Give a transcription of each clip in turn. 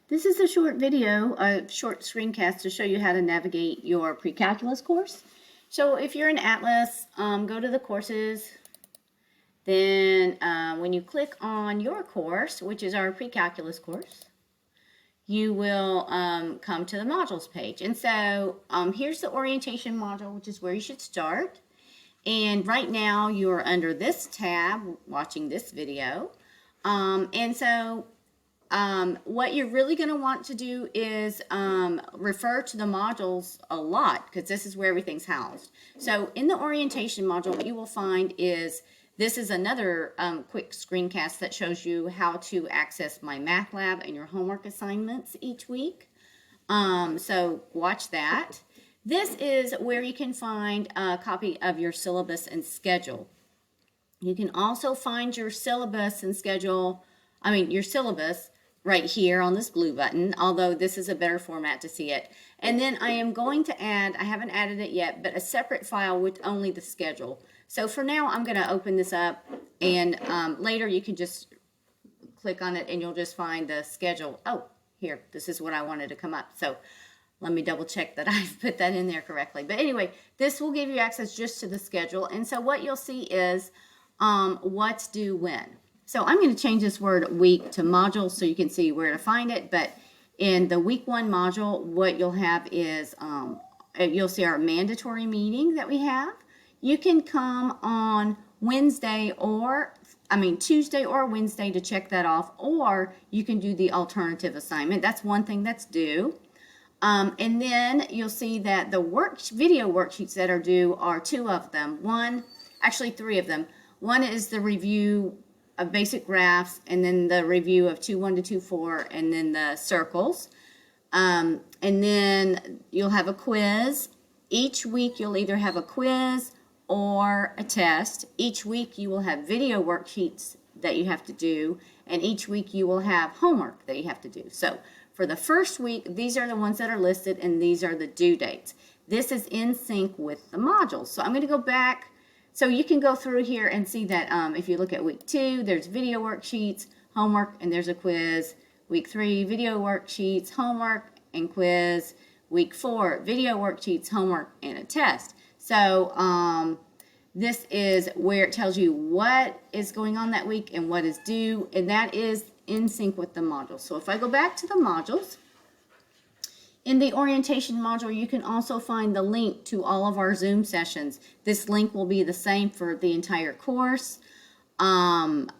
This is a short video, a short screencast to show you how to navigate your Precalculus course. So if you're in Atlas, go to the courses. Then when you click on your course, which is our Precalculus course, you will come to the modules page. And so here's the orientation module, which is where you should start. And right now you're under this tab watching this video. What you're really going to want to do is refer to the modules a lot, because this is where everything's housed. So in the orientation module, what you will find is this is another quick screencast that shows you how to access my math lab and your homework assignments each week. So watch that. This is where you can find a copy of your syllabus and schedule. You can also find your syllabus and schedule, your syllabus right here on this blue button, although this is a better format to see it. And then I am going to add, I haven't added it yet, but a separate file with only the schedule. So for now, I'm going to open this up, and later you can just click on it and you'll just find the schedule. Oh, here, this is what I wanted to come up. So let me double check that I've put that in there correctly. But anyway, this will give you access just to the schedule. And so what you'll see is what's due when. So I'm going to change this word week to module so you can see where to find it. But in the week 1 module, what you'll have is you'll see our mandatory meeting that we have. You can come on Tuesday or Wednesday to check that off, or you can do the alternative assignment. That's one thing that's due. And then you'll see that the video worksheets that are due are 2 of them. 3 of them. One is the review of basic graphs, and then the review of 2.1 to 2.4, and then the circles. And then you'll have a quiz. Each week you'll either have a quiz or a test. Each week you will have video worksheets that you have to do, and each week you will have homework that you have to do. So for the first week, these are the ones that are listed, and these are the due dates. This is in sync with the modules. So I'm going to go back. So you can go through here and see that if you look at week 2, there's video worksheets, homework, and there's a quiz. Week 3, video worksheets, homework, and quiz. Week 4, video worksheets, homework, and a test. So this is where it tells you what is going on that week and what is due, and that is in sync with the modules. So if I go back to the modules, in the orientation module, you can also find the link to all of our Zoom sessions. This link will be the same for the entire course. And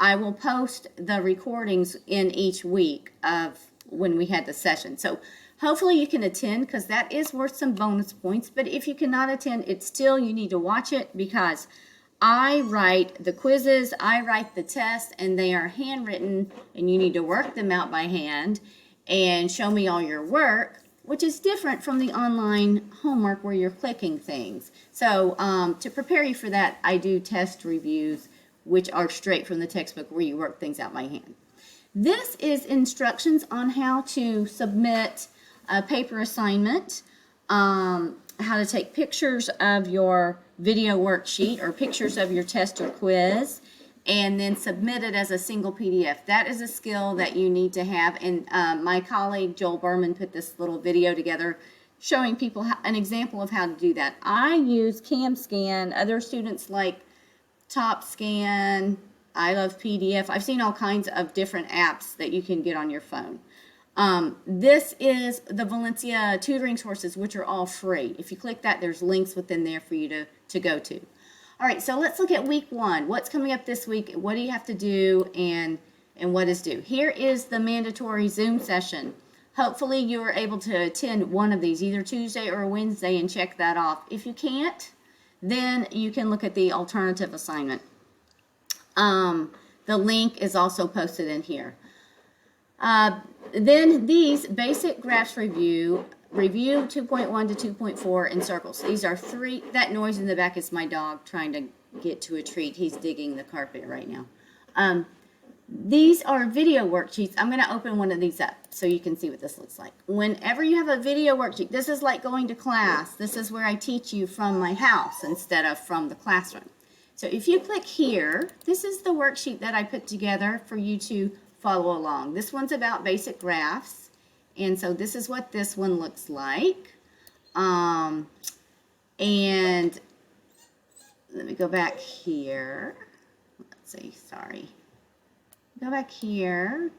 I will post the recordings in each week of when we had the session. So hopefully you can attend, because that is worth some bonus points. But if you cannot attend, it's still, you need to watch it, because I write the quizzes, I write the tests, and they are handwritten, and you need to work them out by hand and show me all your work, which is different from the online homework where you're clicking things. So to prepare you for that, I do test reviews, which are straight from the textbook where you work things out by hand. This is instructions on how to submit a paper assignment, how to take pictures of your video worksheet or pictures of your test or quiz, and then submit it as a single PDF. That is a skill that you need to have, and my colleague Joel Berman put this little video together showing people an example of how to do that. I use CamScan. Other students like TopScan, I love PDF. I've seen all kinds of different apps that you can get on your phone. This is the Valencia tutoring sources, which are all free. If you click that, there's links within there for you to go to. All right, so let's look at week 1. What's coming up this week? What do you have to do, and what is due? Here is the mandatory Zoom session. Hopefully you are able to attend one of these, either Tuesday or Wednesday, and check that off. If you can't, then you can look at the alternative assignment. The link is also posted in here. Then these basic graphs review 2.1 to 2.4 in circles. These are 3. That noise in the back is my dog trying to get to a treat. He's digging the carpet right now. These are video worksheets. I'm going to open one of these up so you can see what this looks like. Whenever you have a video worksheet, this is like going to class. This is where I teach you from my house instead of from the classroom. So if you click here, this is the worksheet that I put together for you to follow along. This one's about basic graphs, and so this is what this one looks like. And let me go back here. Let's see, sorry. Go back here.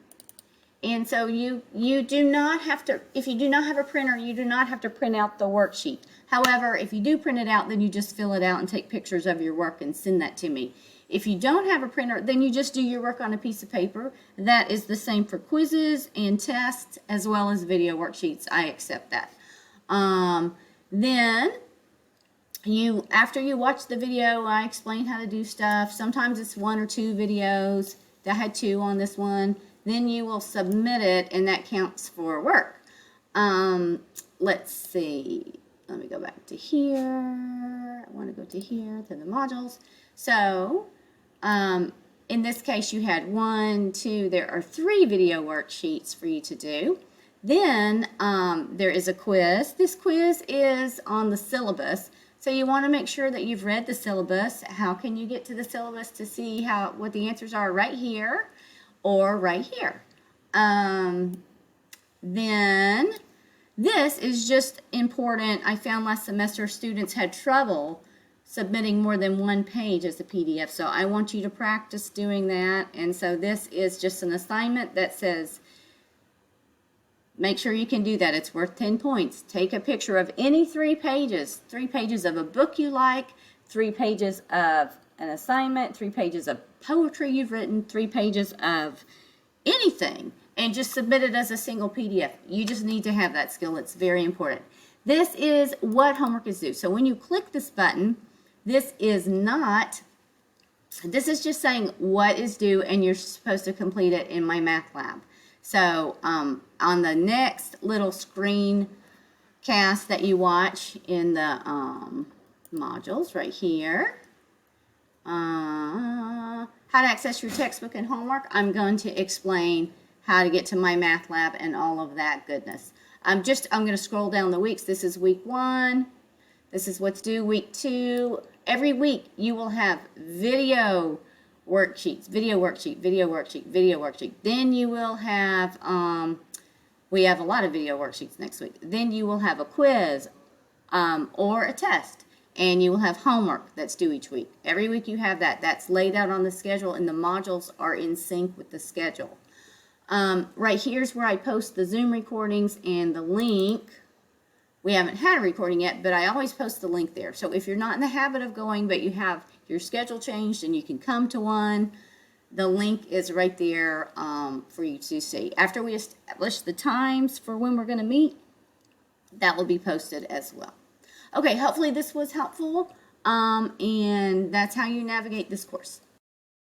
And so you do not have to, if you do not have a printer, you do not have to print out the worksheet. However, if you do print it out, then you just fill it out and take pictures of your work and send that to me. If you don't have a printer, then you just do your work on a piece of paper. That is the same for quizzes and tests as well as video worksheets. I accept that. Then after you watch the video, I explain how to do stuff. Sometimes it's 1 or 2 videos. I had 2 on this one. Then you will submit it, and that counts for work. Let's see. Let me go back to here. I want to go to here, to the modules. So, in this case, you had 1, 2, there are 3 video worksheets for you to do. Then, there is a quiz. This quiz is on the syllabus. So you want to make sure that you've read the syllabus. How can you get to the syllabus to see what the answers are? Right here or right here. Then this is just important. I found last semester students had trouble submitting more than 1 page as a PDF. So I want you to practice doing that. And so this is just an assignment that says, make sure you can do that. It's worth 10 points. Take a picture of any 3 pages. 3 pages of a book you like, 3 pages of an assignment, 3 pages of poetry you've written, 3 pages of anything, and just submit it as a single PDF. You just need to have that skill. It's very important. This is what homework is due. So when you click this button, this is just saying what is due, and you're supposed to complete it in my math lab. So on the next little screen cast that you watch in the modules right here, how to access your textbook and homework, I'm going to explain how to get to my math lab and all of that goodness. I'm going to scroll down the weeks. This is week 1. This is what's due week 2. Every week you will have video worksheets, video worksheet, video worksheet, video worksheet. Then you will have, we have a lot of video worksheets next week. Then you will have a quiz or a test. And you will have homework that's due each week. Every week you have that. That's laid out on the schedule, and the modules are in sync with the schedule. Right here's where I post the Zoom recordings and the link. We haven't had a recording yet, but I always post the link there. So if you're not in the habit of going, but you have your schedule changed and you can come to one, the link is right there for you to see. After we establish the times for when we're going to meet, that will be posted as well. Okay, hopefully this was helpful, and that's how you navigate this course.